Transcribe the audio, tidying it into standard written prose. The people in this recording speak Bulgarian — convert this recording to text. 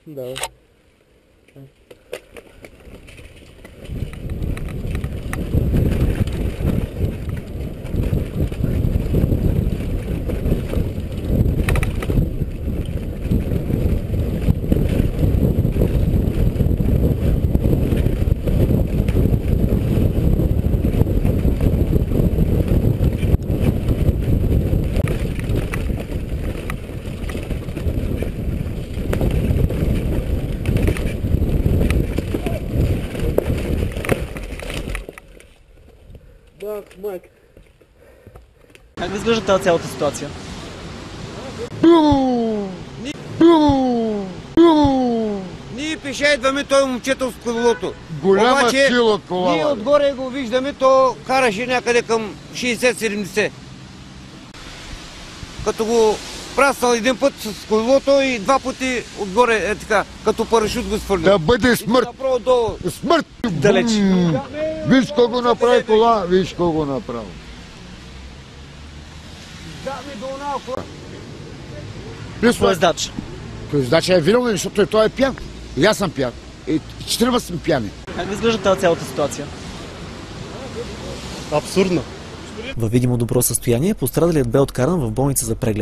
Давай. Майк. Как ви изглежда тази цялата ситуация? Ние пеше идваме той момчето с колелото. Голяма Обаче, сила кола. ние отгоре го виждаме, то караше някъде към 60-70. Като го праснал един път с колелото и два пъти отгоре, е така, като парашют го свърли. Да бъде смърт. Направо долу. Смърт! Далеч. Виж какво го направи кола, виж какво го направи. Кой е здач? Той задача е виновен, защото той е пиян. И аз съм пиян. И четирима сме пияни. Как ви изглежда тази цялата ситуация? Абсурдно. Във видимо добро състояние, пострадалият бе откаран в болница за преглед.